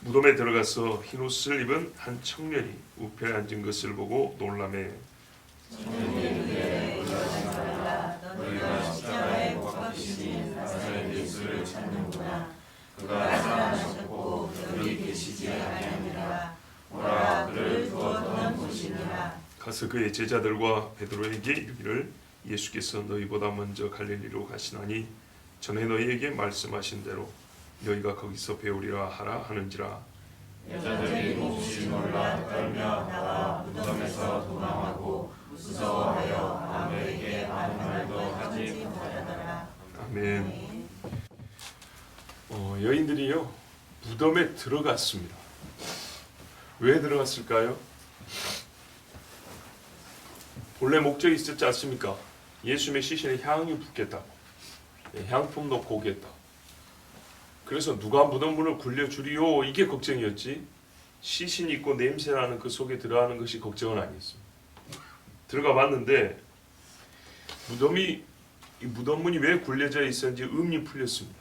무덤에 들어가서 흰옷을 입은 한 청년이 우편에 앉은 것을 보고 놀라매 너희가 십자가에 못 박히신 나사렛 예수를 찾는구나. 그가 살아나셨고 여기 계시지 아니하니라. 오라 그를 두었던 곳이니라. 가서 그의 제자들과 베드로에게 이르기를 예수께서 너희보다 먼저 갈릴리로 가시나니 전에 너희에게 말씀하신 대로 너희가 거기서 배우리라 하라 하는지라. 여자들이 몹시 놀라 떨며 나와 무덤에서 도망하고 무서워하여 아무에게 아무 말도 하지 못하더라. 아멘. 여인들이요 무덤에 들어갔습니다. 왜 들어갔을까요? 본래 목적이 있었지 않습니까? 예수님의 시신에 향이 붙겠다고, 향품 넣고 오겠다. 그래서 누가 무덤 문을 굴려주리요, 이게 걱정이었지, 시신이 있고 냄새나는 그 속에 들어가는 것이 걱정은 아니었습니다. 들어가 봤는데 이 무덤문이 왜 굴려져 있었는지 의문이 풀렸습니다.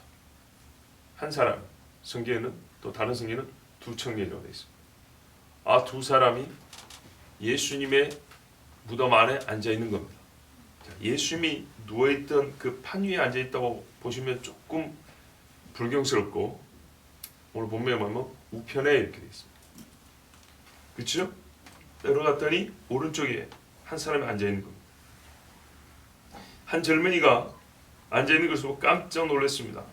한 사람, 성경에는 또 다른 성경에는 두 청년이라고 되어 있습니다. 두 사람이 예수님의 무덤 안에 앉아 있는 겁니다. 예수님이 누워있던 그 판 위에 앉아 있다고 보시면 조금 불경스럽고, 오늘 본문에 보면 우편에 이렇게 되어 있습니다. 그렇죠? 내려갔더니 오른쪽에 한 사람이 앉아 있는 겁니다. 한 젊은이가 앉아 있는 것을 보고 깜짝 놀랐습니다.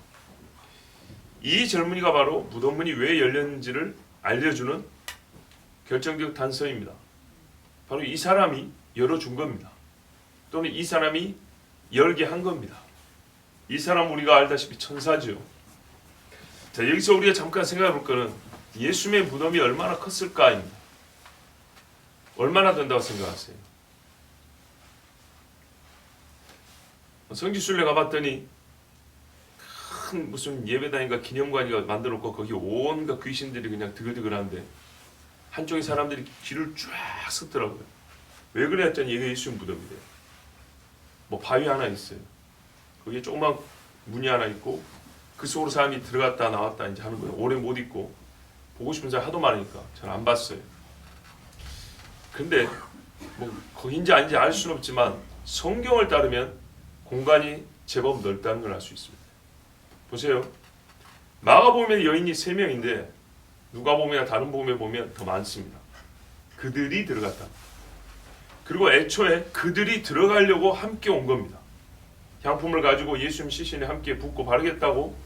이 젊은이가 바로 무덤문이 왜 열렸는지를 알려주는 결정적 단서입니다. 바로 이 사람이 열어준 겁니다. 또는 이 사람이 열게 한 겁니다. 이 사람 우리가 알다시피 천사죠. 자, 여기서 우리가 잠깐 생각해 볼 거는 예수님의 무덤이 얼마나 컸을까입니다. 얼마나 된다고 생각하세요? 성지순례 가봤더니 큰 무슨 예배당인가 기념관인가 만들어놓고 거기 온갖 귀신들이 그냥 드글드글한데 한쪽에 사람들이 길을 쫙 섰더라고요. 왜 그래 했더니 이게 예수님 무덤이래요. 뭐 바위 하나 있어요. 거기에 조그만 문이 하나 있고 그 속으로 사람이 들어갔다 나왔다 이제 하는 거예요. 오래 못 있고 보고 싶은 사람 하도 많으니까 잘 안 봤어요. 근데 뭐 거긴지 아닌지 알 수는 없지만 성경을 따르면 공간이 제법 넓다는 걸 알 수 있습니다. 보세요. 마가복음에 여인이 3명인데 누가복음이나 다른 복음에 보면 더 많습니다. 그들이 들어갔다. 그리고 애초에 그들이 들어가려고 함께 온 겁니다. 향품을 가지고 예수님 시신에 함께 붓고 바르겠다고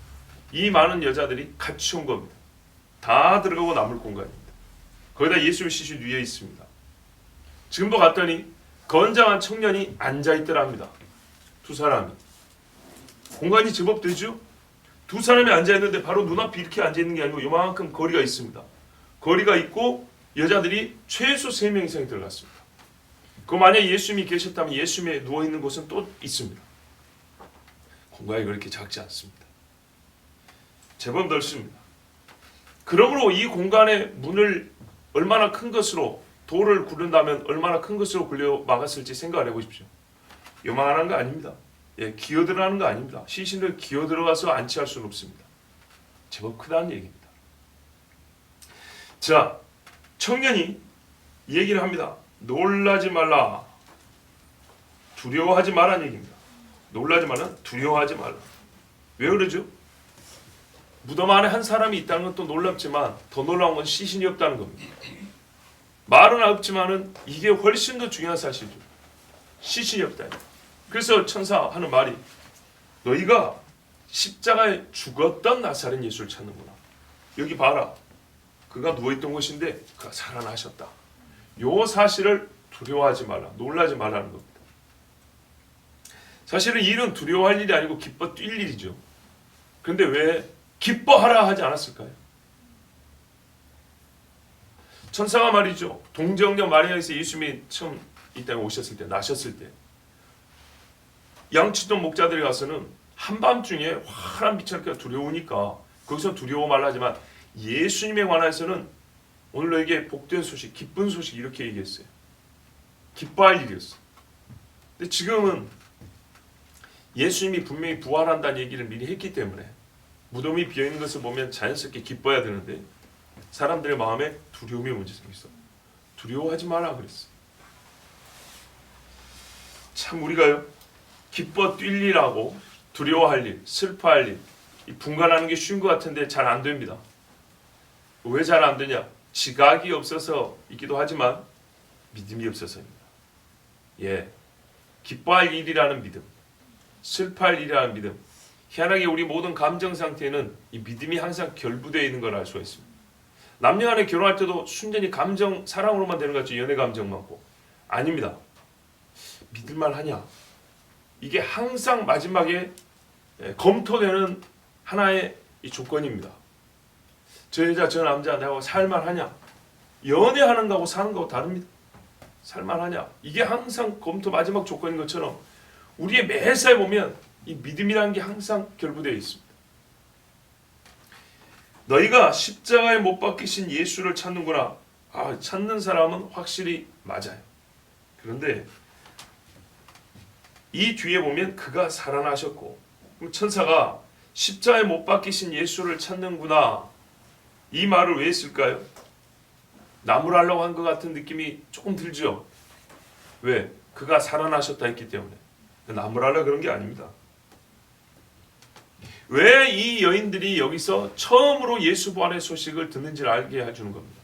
이 많은 여자들이 같이 온 겁니다. 다 들어가고 남을 공간입니다. 거기다 예수님 시신 위에 있습니다. 지금도 갔더니 건장한 청년이 앉아있더랍니다. 두 사람이. 공간이 제법 되죠? 두 사람이 앉아있는데 바로 눈앞이 이렇게 앉아있는 게 아니고 요만큼 거리가 있습니다. 거리가 있고 여자들이 최소 3명 이상이 들어갔습니다. 그 만약에 예수님이 계셨다면 예수님이 누워있는 곳은 또 있습니다. 공간이 그렇게 작지 않습니다. 제법 넓습니다. 그러므로 이 공간의 문을 얼마나 큰 것으로 돌을 굴른다면 얼마나 큰 것으로 굴려 막았을지 생각을 해보십시오. 요만한 거 아닙니다. 기어들어가는 거 아닙니다. 시신을 기어들어가서 안치할 수는 없습니다. 제법 크다는 얘기입니다. 자, 청년이 얘기를 합니다. 놀라지 말라. 두려워하지 말라는 얘기입니다. 놀라지 말라, 두려워하지 말라. 왜 그러죠? 무덤 안에 한 사람이 있다는 건 또 놀랍지만 더 놀라운 건 시신이 없다는 겁니다. 말은 없지만은 이게 훨씬 더 중요한 사실이죠. 시신이 없다. 그래서 천사 하는 말이 너희가 십자가에 죽었던 나사렛 예수를 찾는구나. 여기 봐라. 그가 누워있던 곳인데 그가 살아나셨다. 요 사실을 두려워하지 말라. 놀라지 말라는 겁니다. 사실은 이 일은 두려워할 일이 아니고 기뻐 뛸 일이죠. 그런데 왜 기뻐하라 하지 않았을까요? 천사가 말이죠. 동정녀 마리아에서 예수님이 처음 이 땅에 오셨을 때, 나셨을 때 양치던 목자들이 가서는 한밤중에 환한 빛을 이렇게 두려우니까 거기서 두려워 말라 하지만 예수님에 관해서는 오늘 너에게 복된 소식, 기쁜 소식 이렇게 얘기했어요. 기뻐할 일이었어요. 근데 지금은 예수님이 분명히 부활한다는 얘기를 미리 했기 때문에 무덤이 비어있는 것을 보면 자연스럽게 기뻐야 되는데 사람들의 마음에 두려움이 먼저 생겼어. 두려워하지 마라 그랬어. 참 우리가요, 기뻐 뛸 일하고 두려워할 일, 슬퍼할 일, 이 분간하는 게 쉬운 것 같은데 잘 안 됩니다. 왜 잘 안 되냐? 지각이 없어서이기도 하지만 믿음이 없어서입니다. 예, 기뻐할 일이라는 믿음, 슬퍼할 일이라는 믿음, 희한하게 우리 모든 감정 상태에는 이 믿음이 항상 결부되어 있는 걸 알 수가 있습니다. 남녀 간에 결혼할 때도 순전히 감정, 사랑으로만 되는 것 같죠. 연애 감정 많고. 아닙니다. 믿을만 하냐? 이게 항상 마지막에 검토되는 하나의 이 조건입니다. 저 여자, 저 남자 내가 살만하냐? 연애하는 거하고 사는 거하고 다릅니다. 살만하냐? 이게 항상 검토 마지막 조건인 것처럼 우리의 매사에 보면 이 믿음이라는 게 항상 결부되어 있습니다. 너희가 십자가에 못 박히신 예수를 찾는구나. 찾는 사람은 확실히 맞아요. 그런데 이 뒤에 보면 그가 살아나셨고, 그럼 천사가 십자가에 못 박히신 예수를 찾는구나, 이 말을 왜 했을까요? 나무라려고 한 것 같은 느낌이 조금 들죠. 왜? 그가 살아나셨다 했기 때문에. 나무라려 그런 게 아닙니다. 왜 이 여인들이 여기서 처음으로 예수 부활의 소식을 듣는지를 알게 해주는 겁니다.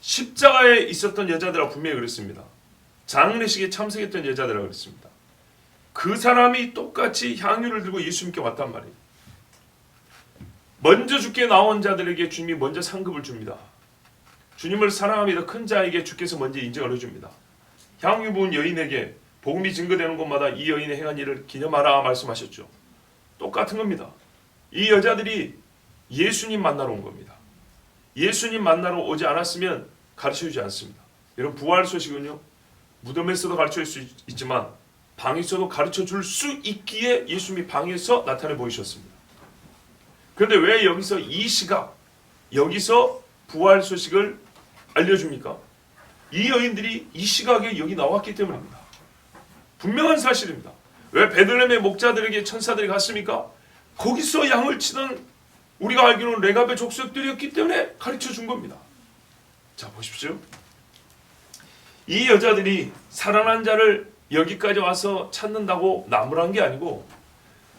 십자가에 있었던 여자들하고 분명히 그랬습니다. 장례식에 참석했던 여자들하고 그랬습니다. 그 사람이 똑같이 향유를 들고 예수님께 왔단 말이에요. 먼저 주께 나온 자들에게 주님이 먼저 상급을 줍니다. 주님을 사랑하며 더 큰 자에게 주께서 먼저 인정을 해줍니다. 향유 부은 여인에게 복음이 증거되는 곳마다 이 여인의 행한 일을 기념하라 말씀하셨죠. 똑같은 겁니다. 이 여자들이 예수님 만나러 온 겁니다. 예수님 만나러 오지 않았으면 가르쳐주지 않습니다. 여러분, 부활 소식은요, 무덤에서도 가르쳐줄 수 있지만 방에서도 가르쳐줄 수 있기에 예수님이 방에서 나타내 보이셨습니다. 그런데 왜 여기서 이 시각, 여기서 부활 소식을 알려줍니까? 이 여인들이 이 시각에 여기 나왔기 때문입니다. 분명한 사실입니다. 왜 베들레헴의 목자들에게 천사들이 갔습니까? 거기서 양을 치던 우리가 알기로는 레갑의 족속들이었기 때문에 가르쳐 준 겁니다. 자, 보십시오. 이 여자들이 살아난 자를 여기까지 와서 찾는다고 나무란 게 아니고,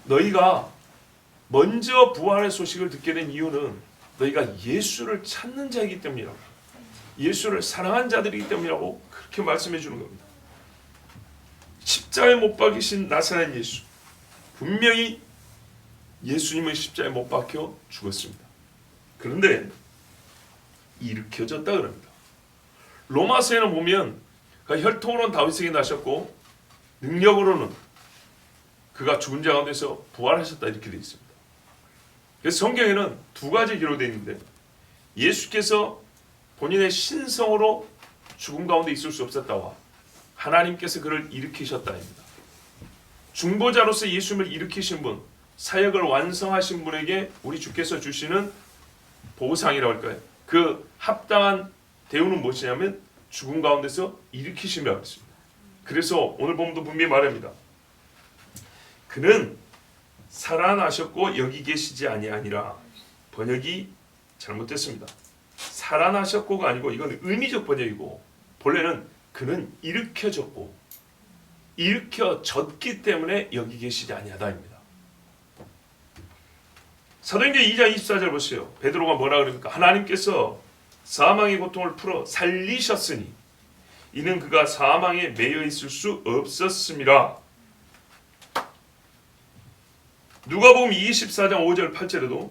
너희가 먼저 부활의 소식을 듣게 된 이유는 너희가 예수를 찾는 자이기 때문이라고, 예수를 사랑한 자들이기 때문이라고 그렇게 말씀해 주는 겁니다. 십자가에 못 박히신 나사렛 예수, 분명히 예수님은 십자가에 못 박혀 죽었습니다. 그런데 일으켜졌다 그럽니다. 로마서에는 보면 그가 혈통으로는 다윗에게 나셨고 능력으로는 그가 죽은 자 가운데서 부활하셨다 이렇게 되어 있습니다. 그래서 성경에는 두 가지 기록되어 있는데, 예수께서 본인의 신성으로 죽음 가운데 있을 수 없었다와 하나님께서 그를 일으키셨다입니다. 중보자로서 예수님을 일으키신 분, 사역을 완성하신 분에게 우리 주께서 주시는 보상이라고 할까요? 그 합당한 대우는 무엇이냐면 죽음 가운데서 일으키심이라고 했습니다. 그래서 오늘 본문도 분명히 말합니다. 그는 살아나셨고 여기 계시지 아니하니라. 번역이 잘못됐습니다. 살아나셨고가 아니고 이건 의미적 번역이고, 본래는 그는 일으켜졌고 일으켜졌기 때문에 여기 계시지 아니하다입니다. 사도행전 2장 24절 보세요. 베드로가 뭐라 그럽니까? 하나님께서 사망의 고통을 풀어 살리셨으니 이는 그가 사망에 매여 있을 수 없었음이라. 누가복음 24장 5절 8절에도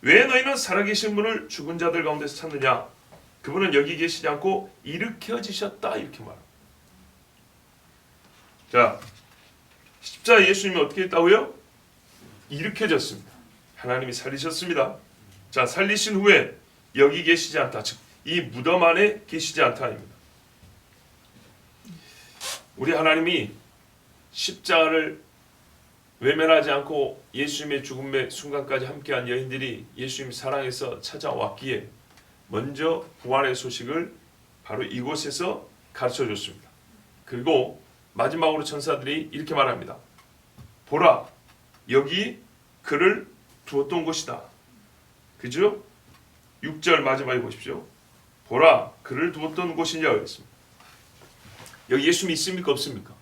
왜 너희는 살아계신 분을 죽은 자들 가운데서 찾느냐? 그분은 여기 계시지 않고 일으켜지셨다 이렇게 말합니다. 자, 십자가 예수님이 어떻게 했다고요? 일으켜졌습니다. 하나님이 살리셨습니다. 자, 살리신 후에 여기 계시지 않다, 즉 이 무덤 안에 계시지 않다 아닙니다. 우리 하나님이 십자가를 외면하지 않고 예수님의 죽음의 순간까지 함께한 여인들이 예수님 사랑해서 찾아왔기에 먼저 부활의 소식을 바로 이곳에서 가르쳐줬습니다. 그리고 마지막으로 천사들이 이렇게 말합니다. 보라, 여기 그를 두었던 곳이다. 그죠? 6절 마지막에 보십시오. 보라 그를 두었던 곳이냐 그랬습니다. 여기 예수 믿습니까 없습니까?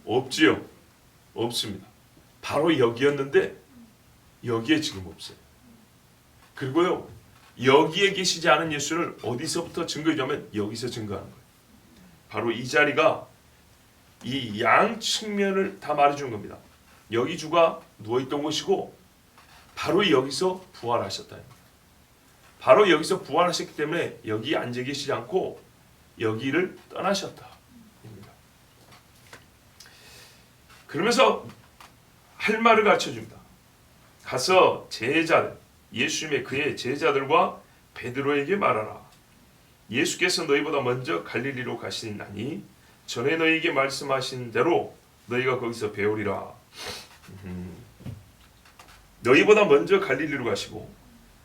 없지요. 없습니다. 바로 여기였는데 여기에 지금 없어요. 그리고요 여기에 계시지 않은 예수를 어디서부터 증거하냐면 여기서 증거하는 거예요. 바로 이 자리가 이 양 측면을 다 말해주는 겁니다. 여기 주가 누워있던 곳이고 바로 여기서 부활하셨다. 바로 여기서 부활하셨기 때문에 여기 앉아 계시지 않고 여기를 떠나셨다. 그러면서 할 말을 가르쳐줍니다. 가서 제자들, 예수님의 그의 제자들과 베드로에게 말하라. 예수께서 너희보다 먼저 갈릴리로 가시나니 전에 너희에게 말씀하신 대로 너희가 거기서 배우리라. 너희보다 먼저 갈릴리로 가시고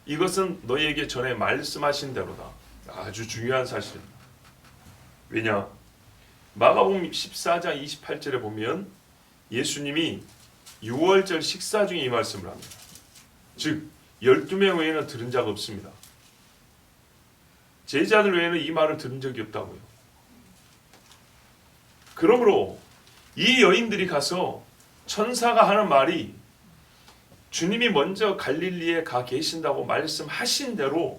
이것은 너희에게 전에 말씀하신 대로다. 아주 중요한 사실입니다. 왜냐? 마가복음 14장 28절에 보면 예수님이 6월절 식사 중에 이 말씀을 합니다. 즉 12명 외에는 들은 자가 없습니다. 제자들 외에는 이 말을 들은 적이 없다고요. 그러므로 이 여인들이 가서 천사가 하는 말이 주님이 먼저 갈릴리에 가 계신다고 말씀하신 대로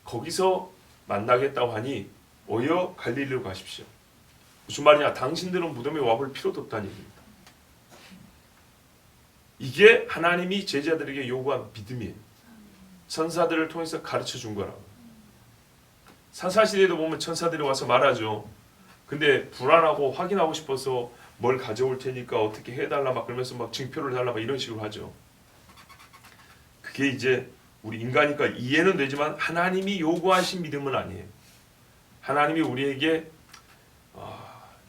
거기서 만나겠다고 하니 어여 갈릴리로 가십시오. 무슨 말이냐? 당신들은 무덤에 와볼 필요도 없다는 얘기입니다. 이게 하나님이 제자들에게 요구한 믿음이에요. 천사들을 통해서 가르쳐 준 거라고. 사사시대에도 보면 천사들이 와서 말하죠. 근데 불안하고 확인하고 싶어서 뭘 가져올 테니까 어떻게 해달라 막 그러면서 막 증표를 달라 막 이런 식으로 하죠. 그게 이제 우리 인간이니까 이해는 되지만 하나님이 요구하신 믿음은 아니에요. 하나님이 우리에게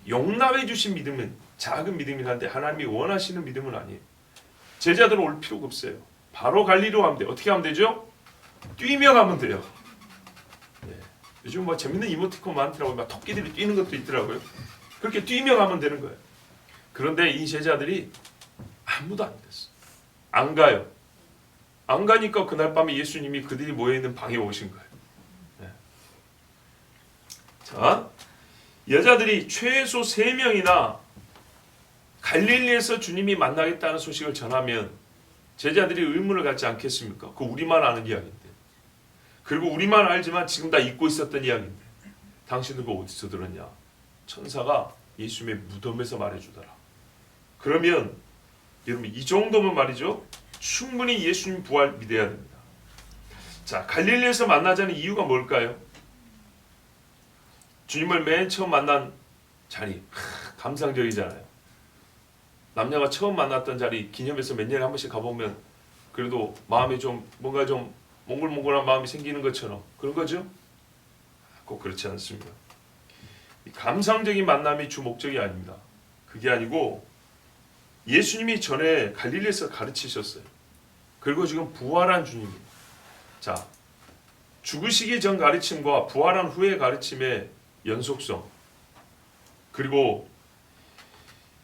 용납해 주신 믿음은 작은 믿음이긴 한데 하나님이 원하시는 믿음은 아니에요. 제자들은 올 필요가 없어요. 바로 갈릴리로 가면 돼요. 어떻게 하면 되죠? 뛰며 가면 돼요. 네. 요즘 뭐 재밌는 이모티콘 많더라고요. 막 토끼들이 뛰는 것도 있더라고요. 그렇게 뛰며 가면 되는 거예요. 그런데 이 제자들이 아무도 안 됐어. 안 가요. 안 가니까 그날 밤에 예수님이 그들이 모여있는 방에 오신 거예요. 네. 자, 여자들이 최소 3명이나 갈릴리에서 주님이 만나겠다는 소식을 전하면 제자들이 의문을 갖지 않겠습니까? 그거 우리만 아는 이야기인데. 그리고 우리만 알지만 지금 다 잊고 있었던 이야기인데. 당신들 그거 어디서 들었냐? 천사가 예수님의 무덤에서 말해주더라. 그러면 여러분 이 정도면 말이죠. 충분히 예수님 부활 믿어야 됩니다. 자, 갈릴리에서 만나자는 이유가 뭘까요? 주님을 맨 처음 만난 자리, 감상적이잖아요. 남녀가 처음 만났던 자리 기념해서 몇 년에 한 번씩 가보면 그래도 마음에 좀 뭔가 좀 몽글몽글한 마음이 생기는 것처럼 그런 거죠? 꼭 그렇지 않습니다. 감상적인 만남이 주 목적이 아닙니다. 그게 아니고 예수님이 전에 갈릴리에서 가르치셨어요. 그리고 지금 부활한 주님입니다. 자, 죽으시기 전 가르침과 부활한 후의 가르침의 연속성, 그리고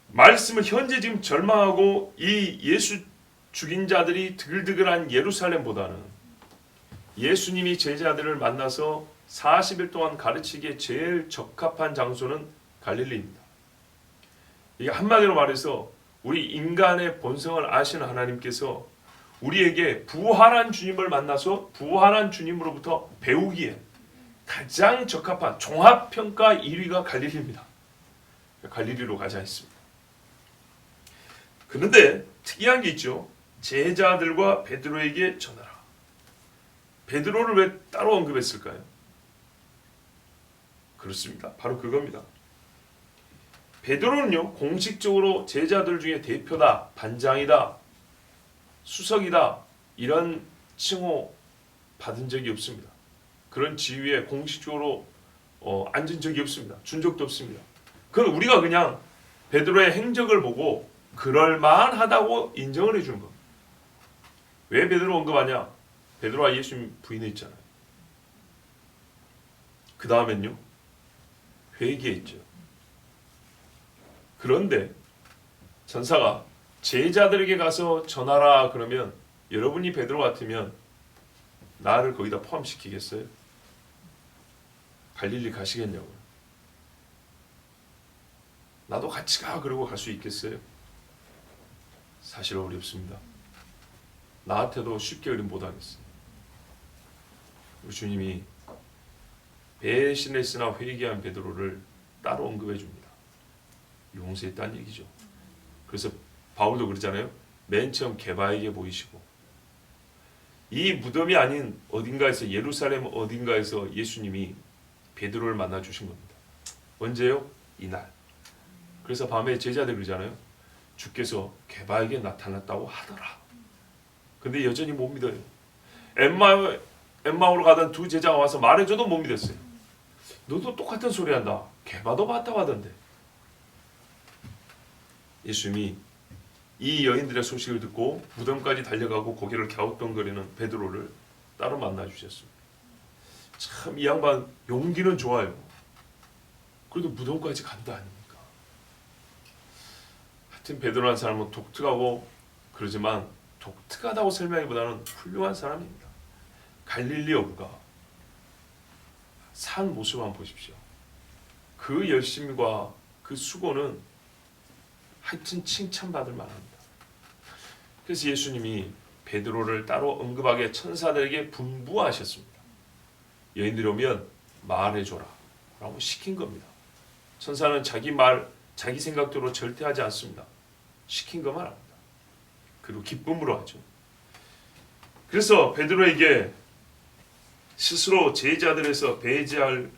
말씀을 현재 지금 절망하고 이 예수 죽인 자들이 드글드글한 예루살렘보다는 예수님이 제자들을 만나서 40일 동안 가르치기에 제일 적합한 장소는 갈릴리입니다. 이게 한마디로 말해서 우리 인간의 본성을 아시는 하나님께서 우리에게 부활한 주님을 만나서 부활한 주님으로부터 배우기에 가장 적합한 종합평가 1위가 갈릴리입니다. 갈릴리로 가자 했습니다. 그런데 특이한 게 있죠. 제자들과 베드로에게 전하라. 베드로를 왜 따로 언급했을까요? 그렇습니다. 바로 그겁니다. 베드로는요, 공식적으로 제자들 중에 대표다, 반장이다, 수석이다 이런 칭호 받은 적이 없습니다. 그런 지위에 공식적으로 앉은 적이 없습니다. 준 적도 없습니다. 그건 우리가 그냥 베드로의 행적을 보고 그럴만하다고 인정을 해주는 겁니다. 왜 베드로 언급하냐? 베드로와 예수님 부인했잖아요. 그 다음엔요, 회개했죠. 그런데 전사가 제자들에게 가서 전하라 그러면 여러분이 베드로 같으면 나를 거기다 포함시키겠어요? 갈릴리 가시겠냐고요. 나도 같이 가 그러고 갈 수 있겠어요? 사실 어렵습니다. 나한테도 쉽게 어린 못하겠어요. 우리 주님이 배신했으나 회개한 베드로를 따로 언급해 줍니다. 용서했다는 얘기죠. 그래서 바울도 그러잖아요. 맨 처음 게바에게 보이시고, 이 무덤이 아닌 어딘가에서, 예루살렘 어딘가에서 예수님이 베드로를 만나 주신 겁니다. 언제요? 이날. 그래서 밤에 제자들 그러잖아요. 주께서 게바에게 나타났다고 하더라. 근데 여전히 못 믿어요. 엠마오로 가던 두 제자가 와서 말해줘도 못 믿었어요. 너도 똑같은 소리 한다. 게바도 봤다고 하던데. 예수님이 이 여인들의 소식을 듣고 무덤까지 달려가고 고개를 갸우뚱거리는 베드로를 따로 만나 주셨습니다. 참 이 양반 용기는 좋아요. 그래도 무덤까지 간다 아닙니까? 하여튼 베드로라는 사람은 독특하고 그러지만 독특하다고 설명하기보다는 훌륭한 사람입니다. 갈릴리 어부가 산 모습 한번 보십시오. 그 열심과 그 수고는 하여튼 칭찬받을 만합니다. 그래서 예수님이 베드로를 따로 언급하게 천사들에게 분부하셨습니다. 여인들이 오면 말해줘라 라고 시킨 겁니다. 천사는 자기 말, 자기 생각대로 절대 하지 않습니다. 시킨 것만 합니다. 그리고 기쁨으로 하죠. 그래서 베드로에게 스스로 제자들에서 배제할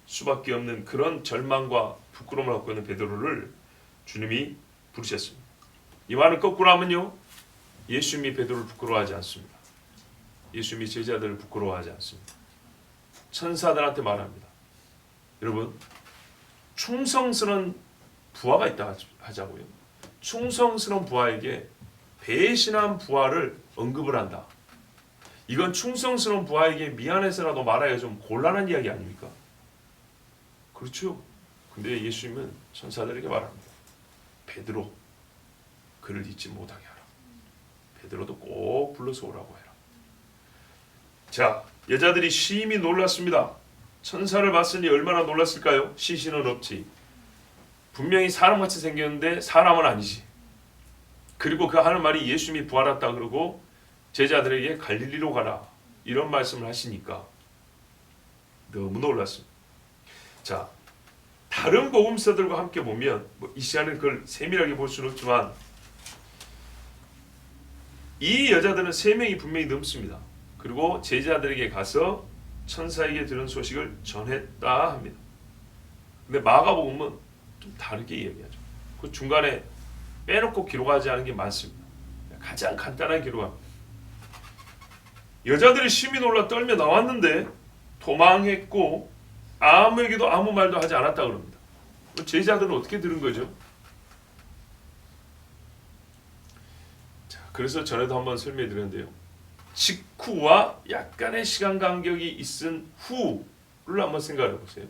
수밖에 없는 그런 절망과 부끄러움을 갖고 있는 베드로를 주님이 부르셨습니다. 이 말을 거꾸로 하면요, 예수님이 베드로를 부끄러워하지 않습니다. 예수님이 제자들을 부끄러워하지 않습니다. 천사들한테 말합니다. 여러분, 충성스러운 부하가 있다 하자고요. 충성스러운 부하에게 배신한 부하를 언급을 한다. 이건 충성스러운 부하에게 미안해서라도 말하기가 좀 곤란한 이야기 아닙니까? 그렇죠. 근데 예수님은 천사들에게 말합니다. 베드로, 그를 잊지 못하게 하라. 베드로도 꼭 불러서 오라고 해라. 자, 여자들이 심히 놀랐습니다. 천사를 봤으니 얼마나 놀랐을까요? 시신은 없지. 분명히 사람같이 생겼는데 사람은 아니지. 그리고 그 하는 말이 예수님이 부활했다 그러고 제자들에게 갈릴리로 가라 이런 말씀을 하시니까 너무 놀랐습니다. 자, 다른 복음서들과 함께 보면 이 시간에 그걸 세밀하게 볼 수는 없지만 이 여자들은 3명이 분명히 넘습니다. 그리고 제자들에게 가서 천사에게 들은 소식을 전했다 합니다. 근데 마가복음은 좀 다르게 이야기하죠. 그 중간에 빼놓고 기록하지 않은 게 많습니다. 가장 간단한 기록합니다. 여자들이 심히 놀라 떨며 나왔는데 도망했고 아무에게도 아무 말도 하지 않았다 그럽니다. 제자들은 어떻게 들은 거죠? 자, 그래서 전에도 한번 설명해 드렸는데요. 직후와 약간의 시간 간격이 있은 후를 한번 생각해 보세요.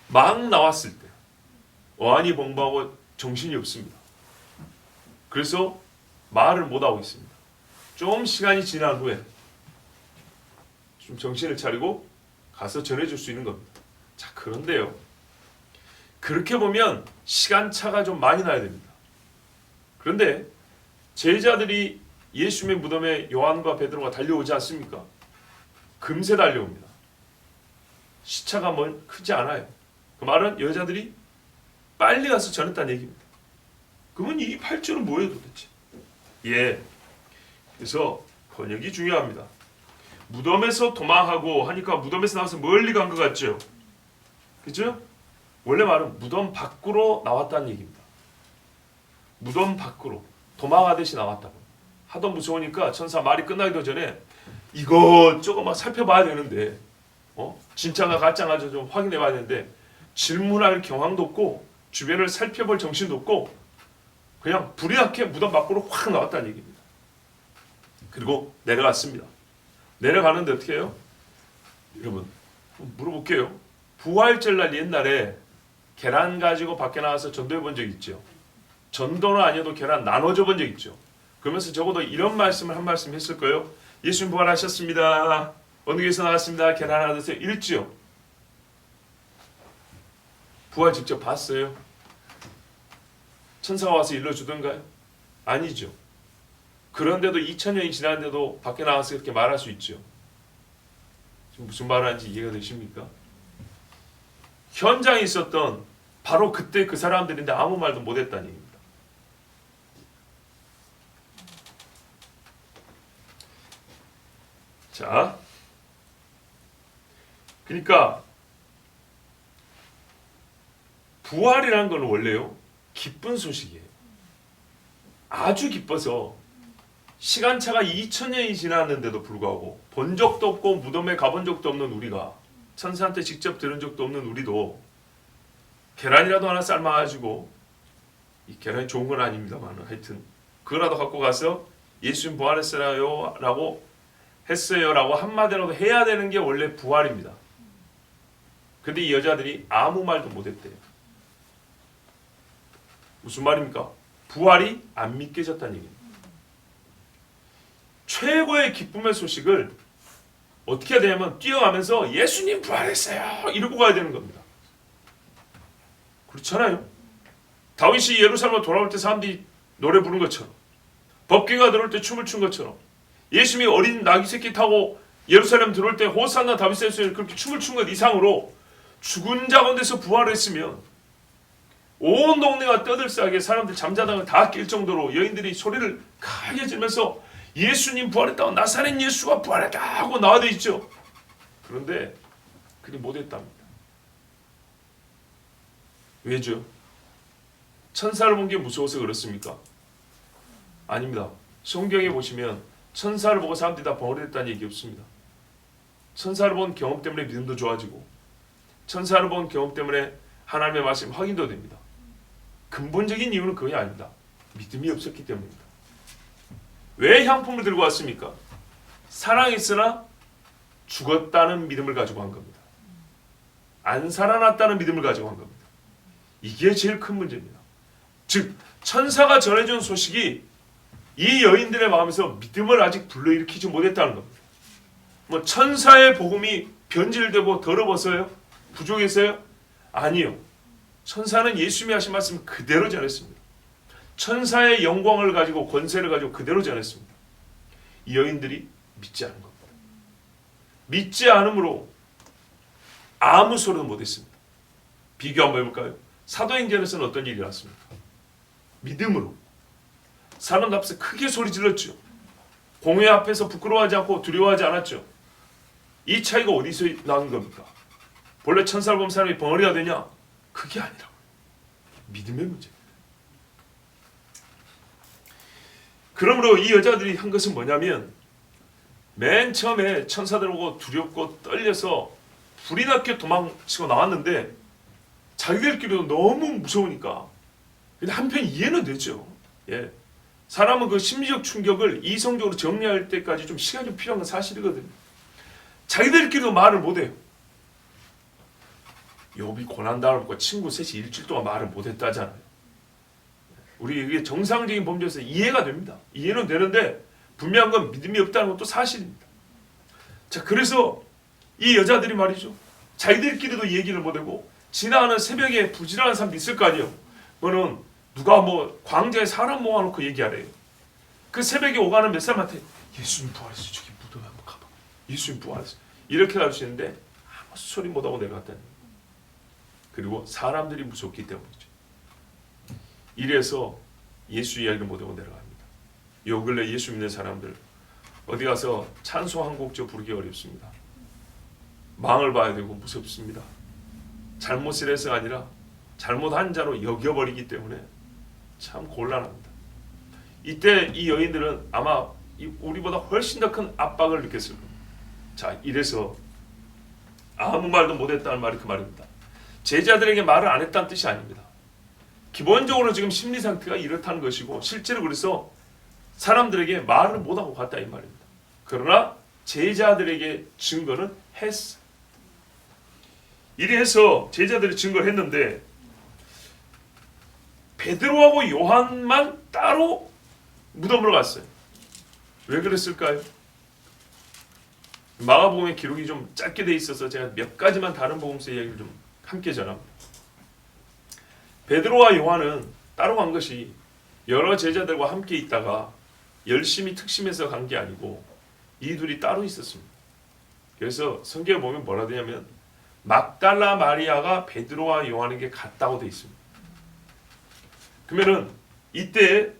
막 나왔을 때 어안이 벙벙하고 정신이 없습니다. 그래서 말을 못하고 있습니다. 좀 시간이 지난 후에 좀 정신을 차리고 가서 전해줄 수 있는 겁니다. 자, 그런데요, 그렇게 보면 시간차가 좀 많이 나야 됩니다. 그런데 제자들이 예수님의 무덤에 요한과 베드로가 달려오지 않습니까? 금세 달려옵니다. 시차가 크지 않아요. 그 말은 여자들이 빨리 가서 전했다는 얘기입니다. 그러면 이 8절은 뭐예요 도대체? 예, 그래서 번역이 중요합니다. 무덤에서 도망하고 하니까 무덤에서 나와서 멀리 간 것 같죠? 그죠? 원래 말은 무덤 밖으로 나왔다는 얘기입니다. 무덤 밖으로 도망하듯이 나왔다고. 하도 무서우니까 천사 말이 끝나기도 전에 이것저것 막 살펴봐야 되는데 진짜가 가짜가 좀 확인해봐야 되는데 질문할 경황도 없고 주변을 살펴볼 정신도 없고 그냥 불이 나게 무덤 밖으로 확 나왔다는 얘기입니다. 그리고 내려갔습니다. 내려가는데 어떻게 해요? 여러분 물어볼게요. 부활절날 옛날에 계란 가지고 밖에 나가서 전도해 본 적 있죠? 전도는 아니어도 계란 나눠줘 본 적 있죠? 그러면서 적어도 이런 말씀을 한 말씀 했을 거예요. 예수님 부활하셨습니다. 어느 교회에서 나왔습니다. 계란 하나 드세요. 이랬죠. 부활 직접 봤어요? 천사가 와서 일러주던가요? 아니죠. 그런데도 2000년이 지났는데도 밖에 나와서 이렇게 말할 수 있죠. 지금 무슨 말 하는지 이해가 되십니까? 현장에 있었던 바로 그때 그 사람들인데 아무 말도 못했다는 얘기입니다. 자, 그러니까 부활이라는 건 원래요 기쁜 소식이에요. 아주 기뻐서 시간차가 2000년이 지났는데도 불구하고 본 적도 없고 무덤에 가본 적도 없는 우리가, 천사한테 직접 들은 적도 없는 우리도 계란이라도 하나 삶아가지고, 이 계란이 좋은 건 아닙니다만 하여튼 그거라도 갖고 가서 예수님 부활했어요 라고 했어요 라고 한마디라도 해야 되는 게 원래 부활입니다. 근데 이 여자들이 아무 말도 못했대요. 무슨 말입니까? 부활이 안 믿겨졌다는 얘기입니다. 최고의 기쁨의 소식을 어떻게 해야 되냐면 뛰어가면서 예수님 부활했어요 이러고 가야 되는 겁니다. 그렇잖아요. 다윗이 예루살렘으로 돌아올 때 사람들이 노래 부른 것처럼, 법궤가 들어올 때 춤을 춘 것처럼, 예수님이 어린 나귀 새끼 타고 예루살렘 들어올 때 호산나 다윗의 소리를 그렇게 춤을 춘 것 이상으로 죽은 자 가운데서 부활했으면 온 동네가 떠들썩하게 사람들 잠자다가 다 깰 정도로 여인들이 소리를 크게 지르면서 예수님 부활했다고, 나사렛 예수가 부활했다 하고 나와져 있죠. 그런데 그리 못했답니다. 왜죠? 천사를 본 게 무서워서 그렇습니까? 아닙니다. 성경에 보시면 천사를 보고 사람들이 다 벙어리했다는 얘기 없습니다. 천사를 본 경험 때문에 믿음도 좋아지고, 천사를 본 경험 때문에 하나님의 말씀 확인도 됩니다. 근본적인 이유는 그게 아닙니다. 믿음이 없었기 때문입니다. 왜 향품을 들고 왔습니까? 살아있으나 죽었다는 믿음을 가지고 한 겁니다. 안 살아났다는 믿음을 가지고 한 겁니다. 이게 제일 큰 문제입니다. 즉 천사가 전해준 소식이 이 여인들의 마음에서 믿음을 아직 불러일으키지 못했다는 겁니다. 뭐 천사의 복음이 변질되고 더러워서요? 부족해서요? 아니요. 천사는 예수님이 하신 말씀 그대로 전했습니다. 천사의 영광을 가지고 권세를 가지고 그대로 전했습니다. 이 여인들이 믿지 않은 겁니다. 믿지 않음으로 아무 소리도 못했습니다. 비교 한번 해볼까요? 사도행전에서는 어떤 일이 났습니까? 믿음으로 사람 앞에서 크게 소리 질렀죠. 공회 앞에서 부끄러워하지 않고 두려워하지 않았죠. 이 차이가 어디서 나는 겁니까? 본래 천사를 보면 사람이 벙어리가 되냐? 그게 아니라고요. 믿음의 문제입니다. 그러므로 이 여자들이 한 것은 뭐냐면, 맨 처음에 천사들 보고 두렵고 떨려서 불이 났게 도망치고 나왔는데 자기들끼리도 너무 무서우니까, 근데 한편 이해는 되죠. 예. 사람은 그 심리적 충격을 이성적으로 정리할 때까지 좀 시간이 좀 필요한 건 사실이거든요. 자기들끼리도 말을 못해요. 욥이 고난당하고 친구 셋이 일주일 동안 말을 못했다잖아요. 우리 이게 정상적인 범죄에서 이해가 됩니다. 이해는 되는데 분명한 건 믿음이 없다는 것도 사실입니다. 자, 그래서 이 여자들이 말이죠, 자기들끼리도 얘기를 못하고 지나가는 새벽에 부지런한 사람도 있을 거 아니에요. 그거는 누가 뭐 광장에 사람 모아놓고 얘기하래요. 그 새벽에 오가는 몇 사람한테 예수님 부활했어, 저기 무덤에 한번 가봐, 예수님 부활했어, 이렇게 가르치는데 아무 소리 못하고 내려갔다는 거예요. 그리고 사람들이 무섭기 때문이죠. 이래서 예수 이야기를 못하고 내려갑니다. 요 근래 예수 믿는 사람들 어디 가서 찬송 한 곡 저 부르기 어렵습니다. 망을 봐야 되고 무섭습니다. 잘못을 해서가 아니라 잘못한 자로 여겨버리기 때문에 참 곤란합니다. 이때 이 여인들은 아마 우리보다 훨씬 더 큰 압박을 느꼈을 겁니다. 자, 이래서 아무 말도 못했다는 말이 그 말입니다. 제자들에게 말을 안 했다는 뜻이 아닙니다. 기본적으로 지금 심리 상태가 이렇다는 것이고, 실제로 그래서 사람들에게 말을 못하고 갔다 이 말입니다. 그러나 제자들에게 증거는 했어. 이래서 제자들이 증거를 했는데 베드로하고 요한만 따로 무덤으로 갔어요. 왜 그랬을까요? 마가복음의 기록이 좀 짧게 돼 있어서 제가 몇 가지만 다른 복음서 이야기를 좀 함께 전합니다. 베드로와 요한은 따로 간 것이 여러 제자들과 함께 있다가 열심히 특심해서 간 게 아니고 이 둘이 따로 있었습니다. 그래서 성경에 보면 뭐라 되냐면 막달라 마리아가 베드로와 요한에게 갔다고 돼 있습니다. 그러면은 이때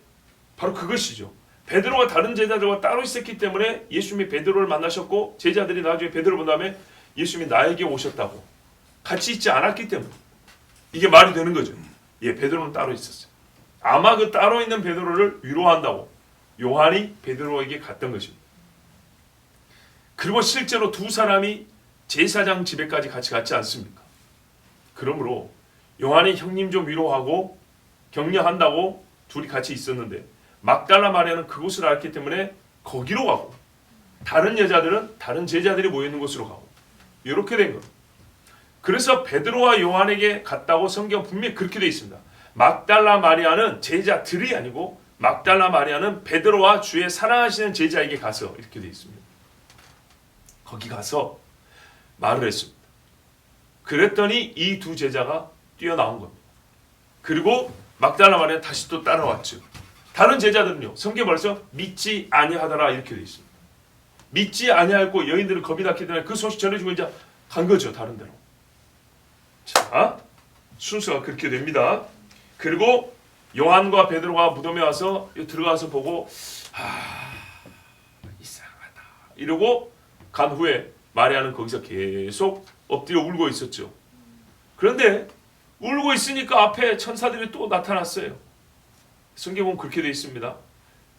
바로 그것이죠. 베드로가 다른 제자들과 따로 있었기 때문에 예수님이 베드로를 만나셨고 제자들이 나중에 베드로를 본 다음에 예수님이 나에게 오셨다고 같이 있지 않았기 때문에 이게 말이 되는 거죠. 예, 베드로는 따로 있었어요. 아마 그 따로 있는 베드로를 위로한다고 요한이 베드로에게 갔던 것입니다. 그리고 실제로 두 사람이 제사장 집에까지 같이 갔지 않습니까? 그러므로 요한이 형님 좀 위로하고 격려한다고 둘이 같이 있었는데 막달라 마리아는 그곳을 알기 때문에 거기로 가고 다른 여자들은 다른 제자들이 모여있는 곳으로 가고 이렇게 된 거예요. 그래서 베드로와 요한에게 갔다고 성경 분명히 그렇게 되어 있습니다. 막달라 마리아는 제자들이 아니고 막달라 마리아는 베드로와 주의 사랑하시는 제자에게 가서 이렇게 되어 있습니다. 거기 가서 말을 했습니다. 그랬더니 이 두 제자가 뛰어나온 겁니다. 그리고 막달라 마리아 다시 또 따라왔죠. 다른 제자들은요. 성경에 말해서 믿지 아니하더라 이렇게 되어 있습니다. 믿지 아니하고 여인들은 겁이 났기 때문에 그 소식 전해주고 이제 간 거죠. 다른 데로. 자, 순서가 그렇게 됩니다. 그리고 요한과 베드로가 무덤에 와서 들어가서 보고 이상하다 이러고 간 후에 마리아는 거기서 계속 엎드려 울고 있었죠. 그런데 울고 있으니까 앞에 천사들이 또 나타났어요. 성경 보면 그렇게 되어 있습니다.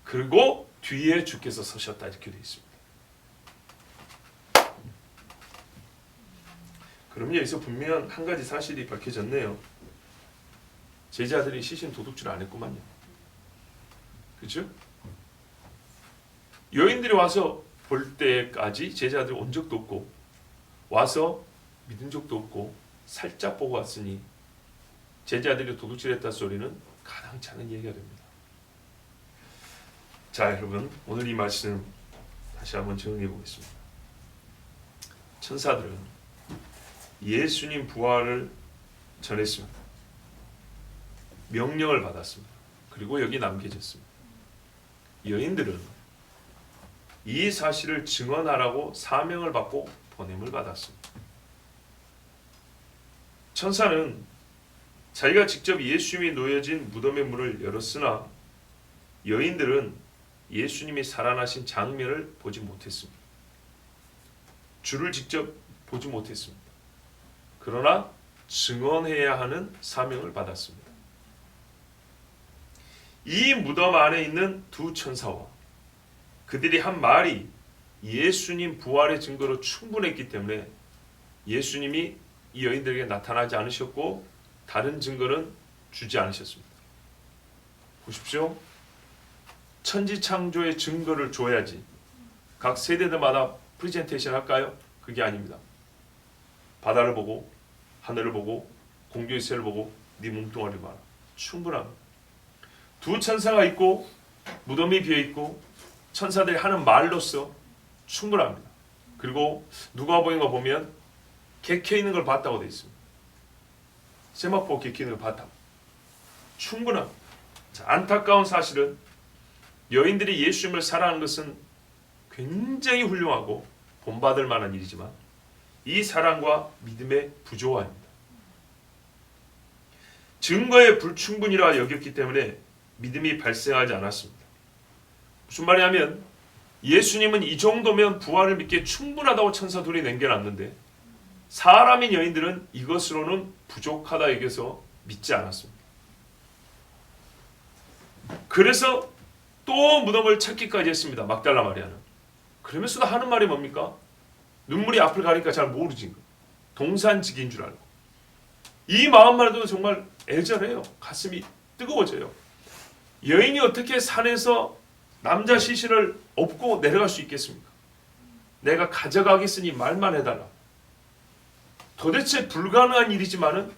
그리고 뒤에 주께서 서셨다 이렇게 되어 있습니다. 그럼 여기서 분명한 한 가지 사실이 밝혀졌네요. 제자들이 시신 도둑질 안 했구만요. 그렇죠? 여인들이 와서 볼 때까지 제자들이 온 적도 없고 와서 믿은 적도 없고 살짝 보고 왔으니 제자들이 도둑질했다 소리는 가당치 않은 얘기가 됩니다. 자, 여러분 오늘 이 말씀 다시 한번 정리해 보겠습니다. 천사들은 예수님 부활을 전했습니다. 명령을 받았습니다. 그리고 여기 남겨졌습니다. 여인들은 이 사실을 증언하라고 사명을 받고 보냄을 받았습니다. 천사는 자기가 직접 예수님이 놓여진 무덤의 문을 열었으나 여인들은 예수님이 살아나신 장면을 보지 못했습니다. 주를 직접 보지 못했습니다. 그러나 증언해야 하는 사명을 받았습니다. 이 무덤 안에 있는 두 천사와 그들이 한 말이 예수님 부활의 증거로 충분했기 때문에 예수님이 이 여인들에게 나타나지 않으셨고 다른 증거는 주지 않으셨습니다. 보십시오. 천지창조의 증거를 줘야지 각 세대들마다 프레젠테이션 할까요? 그게 아닙니다. 바다를 보고 하늘을 보고 공중의 새를 보고 네 몸뚱아리를 봐라. 충분합니다. 두 천사가 있고 무덤이 비어있고 천사들이 하는 말로써 충분합니다. 그리고 누가복음에 보면 객혀있는 걸 봤다고 되어 있습니다. 세마포 객혀있는 걸 봤다고. 충분합니다. 자, 안타까운 사실은 여인들이 예수님을 사랑하는 것은 굉장히 훌륭하고 본받을 만한 일이지만 이 사랑과 믿음의 부조화입니다. 증거의 불충분이라 여겼기 때문에 믿음이 발생하지 않았습니다. 무슨 말이냐면 예수님은 이 정도면 부활을 믿기에 충분하다고 천사 둘이 남겨놨는데 사람인 여인들은 이것으로는 부족하다 여겨서 믿지 않았습니다. 그래서 또 무덤을 찾기까지 했습니다. 막달라 마리아는. 그러면서도 하는 말이 뭡니까? 눈물이 앞을 가니까 잘 모르지. 동산직인 줄 알고. 이 마음만 해도 정말 애절해요. 가슴이 뜨거워져요. 여인이 어떻게 산에서 남자 시신을 업고 내려갈 수 있겠습니까? 내가 가져가겠으니 말만 해달라. 도대체 불가능한 일이지만은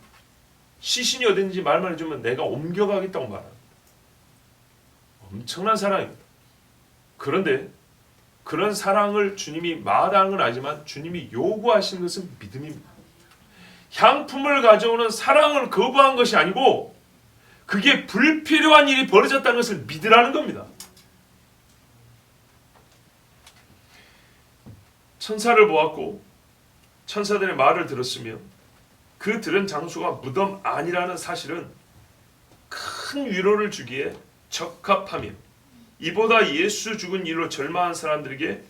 시신이 어딘지 말만 해주면 내가 옮겨가겠다고 말합니다. 엄청난 사랑입니다. 그런데 그런 사랑을 주님이 마다하는 건 알지만 주님이 요구하시는 것은 믿음입니다. 향품을 가져오는 사랑을 거부한 것이 아니고 그게 불필요한 일이 벌어졌다는 것을 믿으라는 겁니다. 천사를 보았고 천사들의 말을 들었으며 그 들은 장소가 무덤 안이라는 사실은 큰 위로를 주기에 적합하며 이보다 예수 죽은 일로 절망한 사람들에게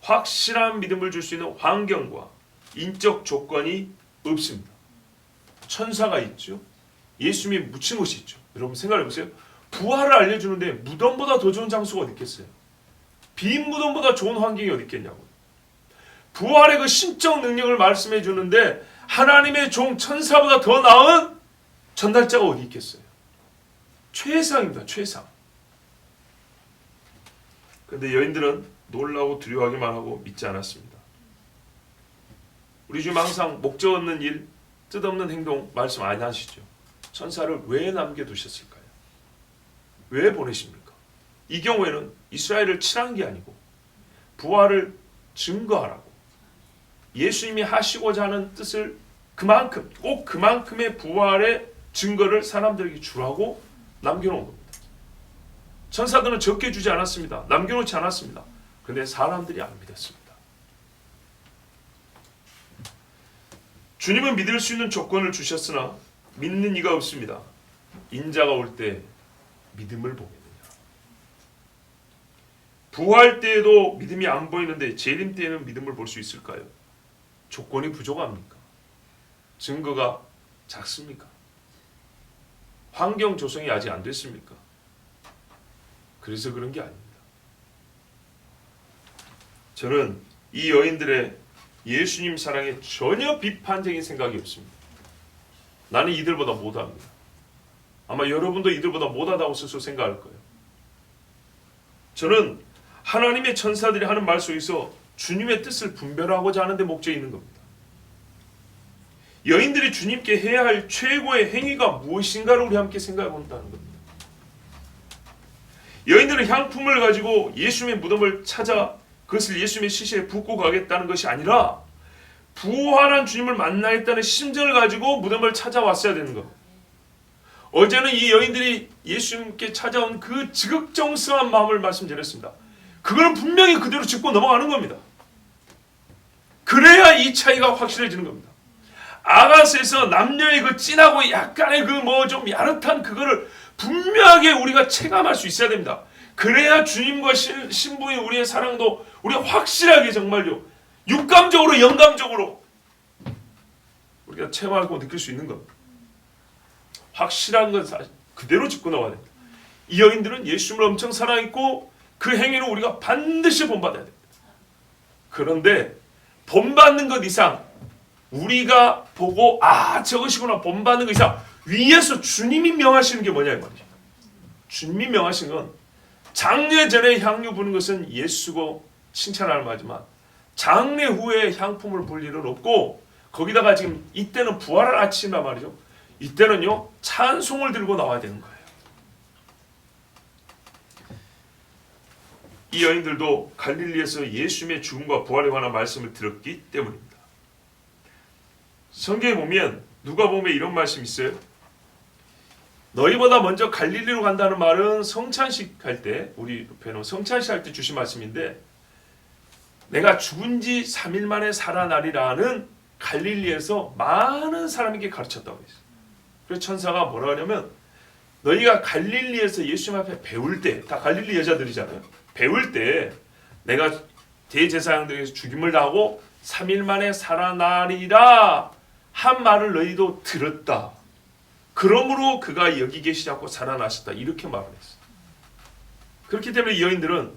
확실한 믿음을 줄 수 있는 환경과 인적 조건이 없습니다. 천사가 있죠. 예수님이 묻힌 것이 있죠. 여러분 생각해 보세요. 부활을 알려주는데 무덤보다 더 좋은 장소가 어디 있겠어요? 빈 무덤보다 좋은 환경이 어디 있겠냐고. 부활의 그 신적 능력을 말씀해 주는데 하나님의 종 천사보다 더 나은 전달자가 어디 있겠어요? 최상입니다. 최상. 그런데 여인들은 놀라고 두려워하기만 하고 믿지 않았습니다. 우리 주님 항상 목적 없는 일, 뜻없는 행동 말씀 안 하시죠. 천사를 왜 남겨두셨을까요? 왜 보내십니까? 이 경우에는 이스라엘을 치라는 게 아니고 부활을 증거하라고 예수님이 하시고자 하는 뜻을 그만큼 꼭 그만큼의 부활의 증거를 사람들에게 주라고 남겨놓은 겁니다. 천사들은 적게 주지 않았습니다. 남겨놓지 않았습니다. 그런데 사람들이 안 믿었습니다. 주님은 믿을 수 있는 조건을 주셨으나 믿는 이가 없습니다. 인자가 올 때 믿음을 보겠느냐. 부활 때에도 믿음이 안 보이는데 재림 때에는 믿음을 볼 수 있을까요? 조건이 부족합니까? 증거가 작습니까? 환경 조성이 아직 안 됐습니까? 그래서 그런 게 아닙니다. 저는 이 여인들의 예수님 사랑에 전혀 비판적인 생각이 없습니다. 나는 이들보다 못합니다. 아마 여러분도 이들보다 못하다고 스스로 생각할 거예요. 저는 하나님의 천사들이 하는 말 속에서 주님의 뜻을 분별하고자 하는 데 목적이 있는 겁니다. 여인들이 주님께 해야 할 최고의 행위가 무엇인가를 우리 함께 생각해 본다는 겁니다. 여인들은 향품을 가지고 예수님의 무덤을 찾아 그것을 예수님의 시신에 붓고 가겠다는 것이 아니라 부활한 주님을 만나겠다는 심정을 가지고 무덤을 찾아왔어야 되는 것. 어제는 이 여인들이 예수님께 찾아온 그 지극정성한 마음을 말씀드렸습니다. 그거는 분명히 그대로 짚고 넘어가는 겁니다. 그래야 이 차이가 확실해지는 겁니다. 아가스에서 남녀의 그 진하고 약간의 그 뭐 좀 야릇한 그거를 분명하게 우리가 체감할 수 있어야 됩니다. 그래야 주님과 신부인 우리의 사랑도 우리가 확실하게 정말요 육감적으로 영감적으로 우리가 체험하고 느낄 수 있는 겁니다. 확실한 건 사실 그대로 짚고 나와야 됩니다. 이 여인들은 예수님을 엄청 사랑했고 그 행위로 우리가 반드시 본받아야 됩니다. 그런데 본받는 것 이상 우리가 보고 저것이구나 본받는 것 이상 위에서 주님이 명하시는 게 뭐냐 이 말이죠. 주님이 명하신 건 장례 전에 향유 부는 것은 예수고 칭찬할 말이지만 장례 후에 향품을 불 일은 없고 거기다가 지금 이때는 부활할 아침이란 말이죠. 이때는요 찬송을 들고 나와야 되는 거예요. 이 여인들도 갈릴리에서 예수님의 죽음과 부활에 관한 말씀을 들었기 때문입니다. 성경에 보면 누가복음에 이런 말씀이 있어요. 너희보다 먼저 갈릴리로 간다는 말은 성찬식 할 때 우리 옆에는 성찬식 할 때 주신 말씀인데 내가 죽은 지 3일 만에 살아나리라는 갈릴리에서 많은 사람에게 가르쳤다고 했어요. 그래서 천사가 뭐라 하냐면 너희가 갈릴리에서 예수님 앞에 배울 때 다 갈릴리 여자들이잖아요. 배울 때 내가 대제사장들에게서 죽임을 당하고 3일 만에 살아나리라 한 말을 너희도 들었다. 그러므로 그가 여기 계시지 않고 살아나셨다. 이렇게 말을 했어요. 그렇기 때문에 이 여인들은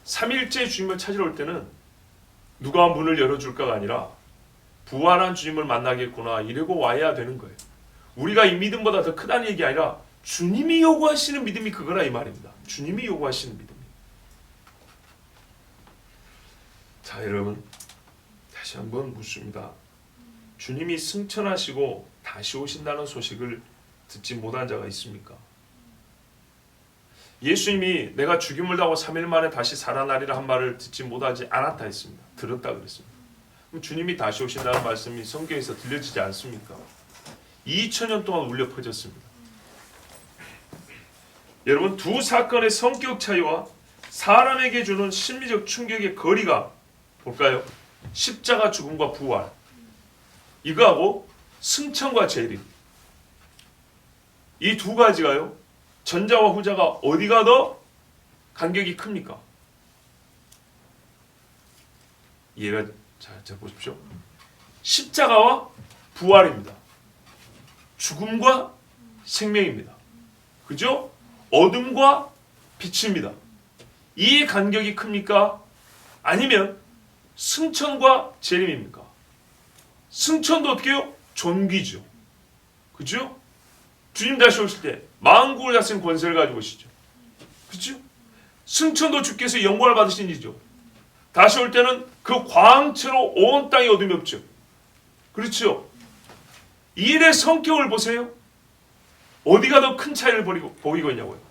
3일째 주님을 찾으러 올 때는 누가 문을 열어줄까가 아니라 부활한 주님을 만나겠구나 이러고 와야 되는 거예요. 우리가 이 믿음보다 더 크다는 얘기 아니라 주님이 요구하시는 믿음이 그거라 이 말입니다. 주님이 요구하시는 믿음이. 자 여러분 다시 한번 묻습니다. 주님이 승천하시고 다시 오신다는 소식을 듣지 못한 자가 있습니까? 예수님이 내가 죽임을 당하고 3일 만에 다시 살아나리라 한 말을 듣지 못하지 않았다 했습니다. 들었다 그랬습니다. 그럼 주님이 다시 오신다는 말씀이 성경에서 들려지지 않습니까? 2000년 동안 울려 퍼졌습니다. 여러분, 두 사건의 성격 차이와 사람에게 주는 심리적 충격의 거리가 볼까요? 십자가 죽음과 부활, 이거하고 승천과 재림, 이 두 가지가요, 전자와 후자가 어디가 더 간격이 큽니까? 이해가 잘 보십시오. 십자가와 부활입니다. 죽음과 생명입니다. 그죠? 어둠과 빛입니다. 이 간격이 큽니까? 아니면 승천과 재림입니까? 승천도 어떻게 해요? 존귀죠. 그죠? 주님 다시 오실 때 만국을 다스린 권세를 가지고 오시죠. 그죠? 승천도 주께서 영광을 받으신 이죠. 다시 올 때는 그 광채로 온 땅에 어둠이 없죠. 그렇죠? 이 일의 성격을 보세요. 어디가 더 큰 차이를 보이고 있냐고요.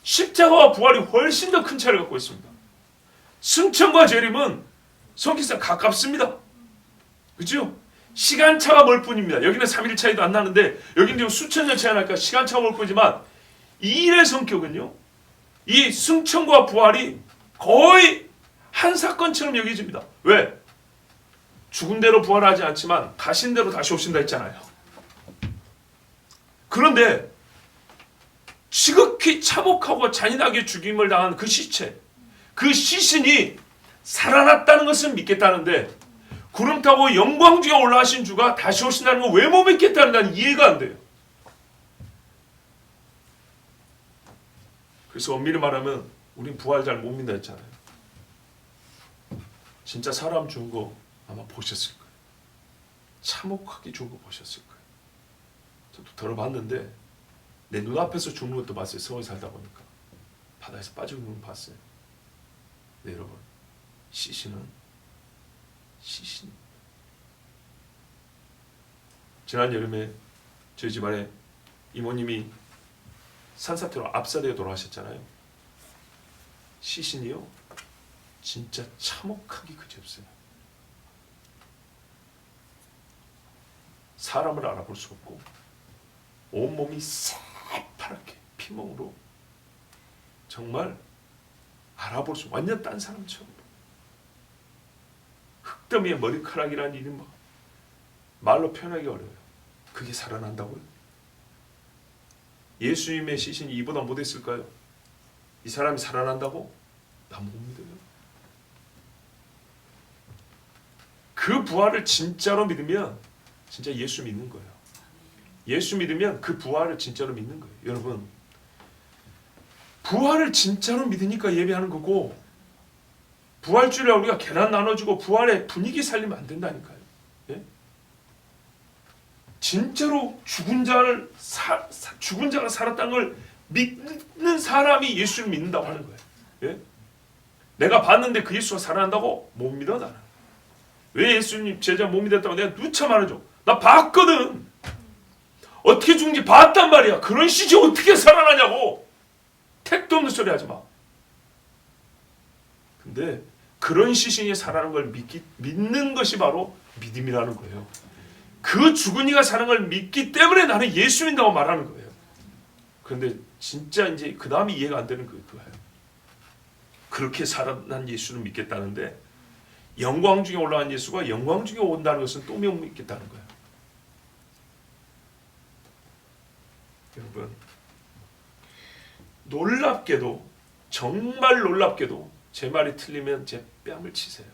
십자가와 부활이 훨씬 더 큰 차이를 갖고 있습니다. 승천과 재림은 성격상 가깝습니다. 그죠? 시간차가 멀 뿐입니다. 여기는 3일 차이도 안 나는데 여기는 수천 년 차이 나니까 시간차가 멀 뿐이지만 이 일의 성격은요, 이 승천과 부활이 거의 한 사건처럼 여겨집니다. 왜? 죽은 대로 부활하지 않지만 가신 대로 다시 오신다 했잖아요. 그런데 지극히 참혹하고 잔인하게 죽임을 당한 그 시체, 그 시신이 살아났다는 것은 믿겠다는데 구름 타고 영광 중에 올라가신 주가 다시 오신다는 건 왜 못 믿겠다는 난 이해가 안 돼요. 그래서 엄밀히 말하면 우린 부활 잘 못 믿는다 했잖아요. 진짜 사람 죽은 거 아마 보셨을 거예요. 참혹하게 죽은 거 보셨을 거예요. 저도 들어봤는데 내 눈앞에서 죽는 것도 봤어요. 서울 살다 보니까. 바다에서 빠지고 있는 거 봤어요. 네, 여러분, 시신은 지난 여름에 저희 집안에 이모님이 산사태로 압사되어 돌아가셨잖아요. 시신이요, 진짜 참혹하기 그지없어요. 사람을 알아볼 수 없고 온몸이 새파랗게 피멍으로 정말 알아볼 수, 완전 딴 사람처럼. 흙더미에 머리카락이라는 일이 뭐 말로 표현하기 어려워요. 그게 살아난다고요? 예수님의 시신이 이보다 못했을까요? 이 사람이 살아난다고? 나 못 믿어요. 그 부활을 진짜로 믿으면 진짜 예수 믿는 거예요. 예수 믿으면 그 부활을 진짜로 믿는 거예요. 여러분, 부활을 진짜로 믿으니까 예배하는 거고, 부활주일에 우리가 계란 나눠주고 부활의 분위기 살리면 안 된다니까요. 예? 진짜로 죽은 자가 살았다는 걸 믿는 사람이 예수를 믿는다고 하는 거예요. 예? 내가 봤는데 그 예수가 살아난다고? 못 믿어 나는. 왜 예수님 제자 못 믿었다고 내가 누차 말해줘. 나 봤거든. 어떻게 죽는지 봤단 말이야. 그런 시지 어떻게 살아나냐고. 택도 없는 소리 하지 마. 근데 그런 시신이 살아나는 걸 믿는 것이 바로 믿음이라는 거예요. 그 죽은 이가 사는 걸 믿기 때문에 나는 예수 믿는다고 말하는 거예요. 그런데 진짜 이제 그 다음에 이해가 안 되는 거예요. 그렇게 살아난 예수를 믿겠다는데 영광 중에 올라간 예수가 영광 중에 온다는 것은 또 못 믿겠다는 거예요. 여러분, 놀랍게도, 정말 놀랍게도 제 말이 틀리면 제 뺨을 치세요.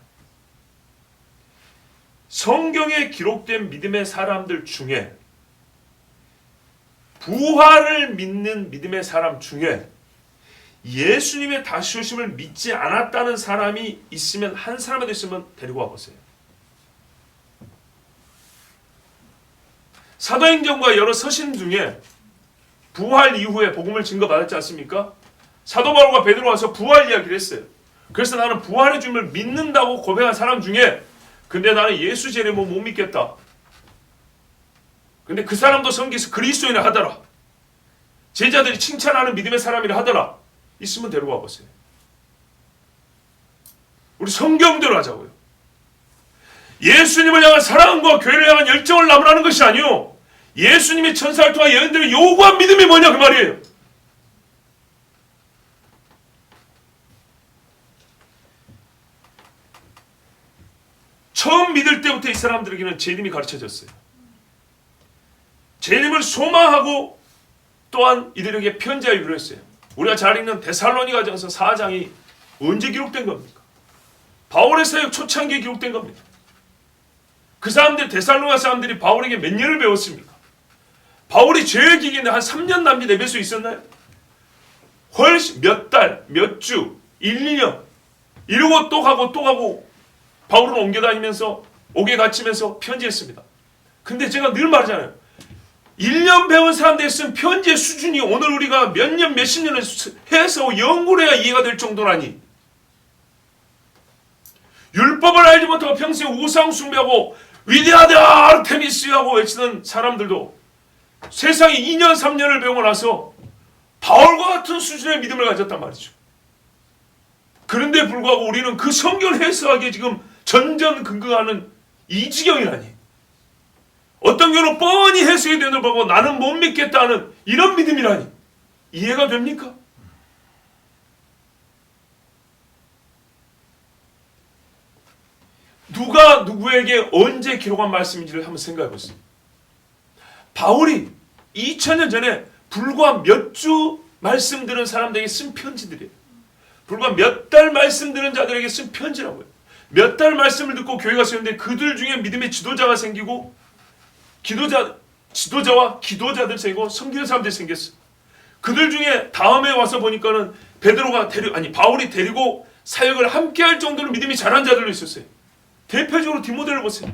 성경에 기록된 믿음의 사람들 중에, 부활을 믿는 믿음의 사람 중에 예수님의 다시 오심을 믿지 않았다는 사람이 있으면, 한 사람이라도 있으면 데리고 와보세요. 사도행전과 여러 서신 중에 부활 이후에 복음을 증거받았지 않습니까? 사도 바울과 베드로 와서 부활 이야기를 했어요. 그래서 나는 부활의 주님을 믿는다고 고백한 사람 중에, 근데 나는 예수 재림은 못 믿겠다. 근데 그 사람도 성경에서 그리스도인을 하더라. 제자들이 칭찬하는 믿음의 사람이라 하더라. 있으면 데려와 보세요. 우리 성경대로 하자고요. 예수님을 향한 사랑과 교회를 향한 열정을 나무라는 것이 아니요, 예수님이 천사를 통해 여인들을 요구한 믿음이 뭐냐 그 말이에요. 처음 믿을 때부터 이 사람들에게는 재림이 가르쳐졌어요. 재림을 소망하고 또한 이들에게 편지하기로 했어요. 우리가 잘 읽는 데살로니가전서 4장이 언제 기록된 겁니까? 바울의 사역 초창기에 기록된 겁니다. 그 사람들, 데살로니가 사람들이 바울에게 몇 년을 배웠습니까? 바울이 제일 길게는 한 3년 남짓 에베소에 있었나요? 훨씬 몇 달, 몇 주, 1, 2년 이러고 또 가고 바울은 옮겨다니면서 옥에 갇히면서 편지했습니다. 근데 제가 늘 말하잖아요. 1년 배운 사람들이 쓴 편지의 수준이 오늘 우리가 몇 년, 몇십 년을 해서 연구를 해야 이해가 될 정도라니. 율법을 알지 못하고 평생 우상 숭배하고 위대하다 아르테미스하고 외치는 사람들도 세상에 2년, 3년을 배우고 나서 바울과 같은 수준의 믿음을 가졌단 말이죠. 그런데 불구하고 우리는 그 성경을 해석하기에 지금 전전긍긍하는 이 지경이라니. 어떤 경우는 뻔히 해석이 되는 걸 보고 나는 못 믿겠다는 이런 믿음이라니. 이해가 됩니까? 누가 누구에게 언제 기록한 말씀인지를 한번 생각해 보세요. 바울이 2000년 전에 불과 몇 주 말씀 들은 사람들에게 쓴 편지들이에요. 불과 몇 달 말씀 들은 자들에게 쓴 편지라고요. 몇 달 말씀을 듣고 교회가 세웠는데 그들 중에 믿음의 지도자가 생기고 지도자와 기도자들 생기고 섬기는 사람들이 생겼어요. 그들 중에 다음에 와서 보니까는 바울이 데리고 사역을 함께 할 정도로 믿음이 잘한 자들도 있었어요. 대표적으로 디모데를 보세요.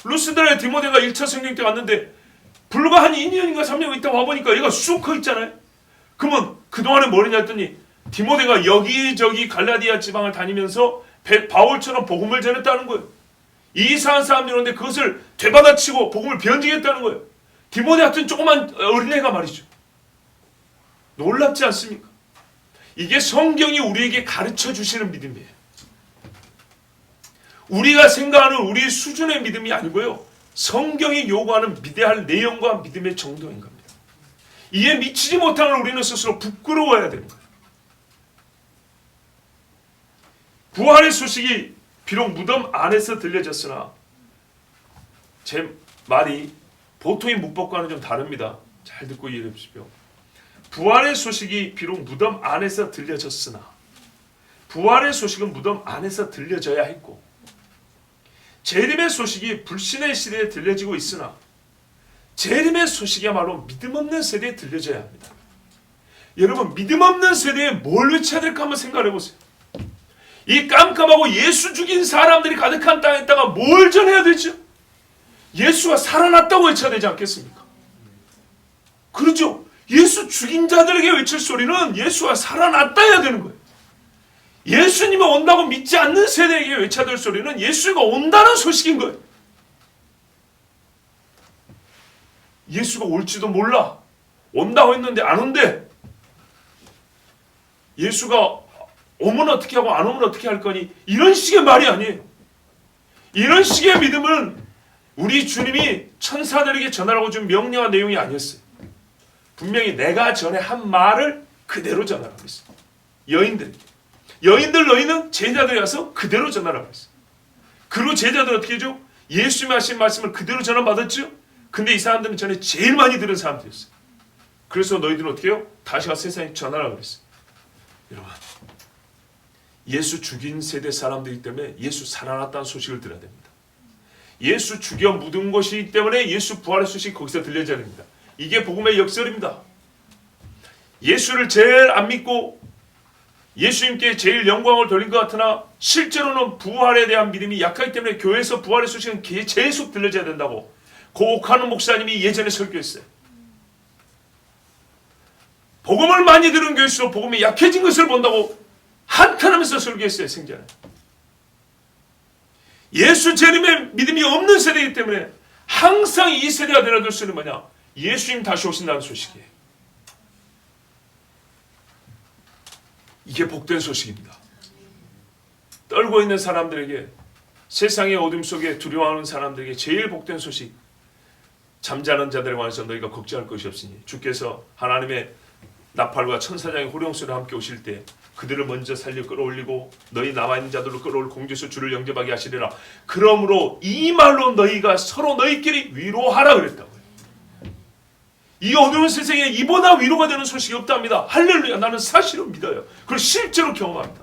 루스드라의 디모데가 1차 성경 때 왔는데 불과 한 2년인가 3년 있다 와보니까 얘가 쑥 커 있잖아요. 그러면 그동안에 뭘 했냐 했더니 디모데가 여기저기 갈라디아 지방을 다니면서 바울처럼 복음을 전했다는 거예요. 이상한 사람들이 오는데 그것을 되받아치고 복음을 변증했다는 거예요. 디모데 같은 조그만 어린애가 말이죠. 놀랍지 않습니까? 이게 성경이 우리에게 가르쳐 주시는 믿음이에요. 우리가 생각하는 우리 수준의 믿음이 아니고요. 성경이 요구하는 믿어야 내용과 믿음의 정도인 겁니다. 이에 미치지 못하는 우리는 스스로 부끄러워야 되는 거예요. 부활의 소식이 비록 무덤 안에서 들려졌으나 제 말이 보통의 문법과는 좀 다릅니다. 잘 듣고 이해해 주십시오. 부활의 소식이 비록 무덤 안에서 들려졌으나 부활의 소식은 무덤 안에서 들려져야 했고 재림의 소식이 불신의 시대에 들려지고 있으나 재림의 소식이야말로 믿음 없는 세대에 들려져야 합니다. 여러분 믿음 없는 세대에 뭘 외쳐야 될까 한번 생각해 보세요. 이 깜깜하고 예수 죽인 사람들이 가득한 땅에다가 뭘 전해야 되죠? 예수가 살아났다고 외쳐야 되지 않겠습니까? 그렇죠? 예수 죽인 자들에게 외칠 소리는 예수가 살아났다 해야 되는 거예요. 예수님이 온다고 믿지 않는 세대에게 외쳐야 될 소리는 예수가 온다는 소식인 거예요. 예수가 올지도 몰라. 온다고 했는데 안 온대. 예수가 오면 어떻게 하고 안 오면 어떻게 할 거니? 이런 식의 말이 아니에요. 이런 식의 믿음은 우리 주님이 천사들에게 전하라고 준 명령한 내용이 아니었어요. 분명히 내가 전에 한 말을 그대로 전하라고 했어요. 여인들 너희는 제자들이 와서 그대로 전하라고 했어요. 그리고 제자들 어떻게 해죠? 예수님이 하신 말씀을 그대로 전환받았죠? 근데 이 사람들은 전에 제일 많이 들은 사람들이었어요. 그래서 너희들은 어떻게 해요? 다시 가서 세상에 전하라고 그랬어요. 여러분, 예수 죽인 세대 사람들이기 때문에 예수 살아났다는 소식을 들어야 됩니다. 예수 죽여 묻은 것이기 때문에 예수 부활의 소식이 거기서 들려져야 됩니다. 이게 복음의 역설입니다. 예수를 제일 안 믿고 예수님께 제일 영광을 돌린 것 같으나 실제로는 부활에 대한 믿음이 약하기 때문에 교회에서 부활의 소식은 계속 들려져야 된다고 고혹하는 목사님이 예전에 설교했어요. 복음을 많이 들은 교회일수록 복음이 약해진 것을 본다고 한탄하면서 설교했어요. 생전에. 예수 재림의 믿음이 없는 세대이기 때문에 항상 이 세대가 되어줄 수 있는 뭐냐? 예수님 다시 오신다는 소식이에요. 이게 복된 소식입니다. 떨고 있는 사람들에게, 세상의 어둠 속에 두려워하는 사람들에게 제일 복된 소식, 잠자는 자들에 관해서 너희가 걱정할 것이 없으니 주께서 하나님의 나팔과 천사장의 호령소리와 함께 오실 때 그들을 먼저 살려 끌어올리고 너희 남아있는 자들을 끌어올 공주에서 주를 영접하게 하시리라. 그러므로 이 말로 너희가 서로 너희끼리 위로하라 그랬다고요. 이 어두운 세상에 이보다 위로가 되는 소식이 없답니다. 할렐루야. 나는 사실을 믿어요. 그걸 실제로 경험합니다.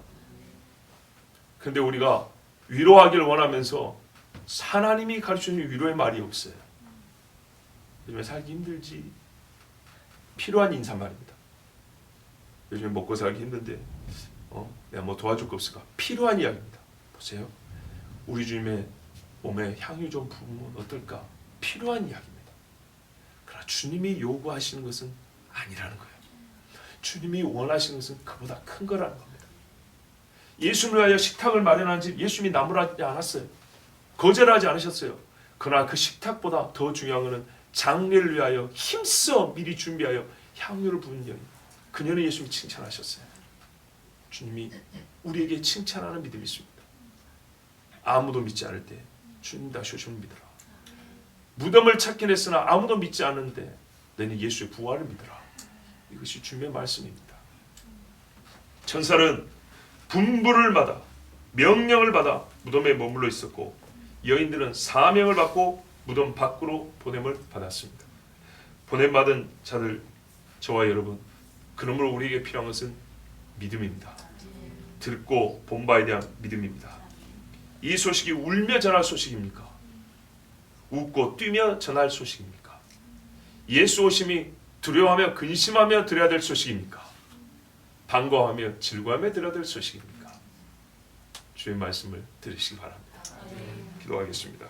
그런데 우리가 위로하기를 원하면서 하나님이 가르쳐주는 위로의 말이 없어요. 요즘에 살기 힘들지. 필요한 인사말입니다. 요즘에 먹고 살기 힘든데 내가 뭐 도와줄 거 없을까? 필요한 이야기입니다. 보세요. 우리 주님의 몸에 향유 좀 부으면 어떨까? 필요한 이야기입니다. 그러나 주님이 요구하시는 것은 아니라는 거예요. 주님이 원하시는 것은 그보다 큰 거라는 겁니다. 예수를 위하여 식탁을 마련한 집 예수님이 나무라지 않았어요. 거절하지 않으셨어요. 그러나 그 식탁보다 더 중요한 것은 장례를 위하여 힘써 미리 준비하여 향유를 부은 여인, 그녀는 예수님이 칭찬하셨어요. 주님이 우리에게 칭찬하는 믿음이 있습니다. 아무도 믿지 않을 때 주님 다시 오시면 믿어라. 무덤을 찾긴 했으나 아무도 믿지 않는데 너는 예수의 부활을 믿어라. 이것이 주님의 말씀입니다. 천사는 분부를 받아 명령을 받아 무덤에 머물러 있었고 여인들은 사명을 받고 무덤 밖으로 보냄을 받았습니다. 보냄받은 자들, 저와 여러분, 그러므로 우리에게 필요한 것은 믿음입니다. 듣고 본 바에 대한 믿음입니다. 이 소식이 울며 전할 소식입니까? 웃고 뛰며 전할 소식입니까? 예수 오심이 두려워하며 근심하며 들어야 될 소식입니까? 반가워하며 즐거워하며 들어야 될 소식입니까? 주의 말씀을 들으시기 바랍니다. 기도하겠습니다.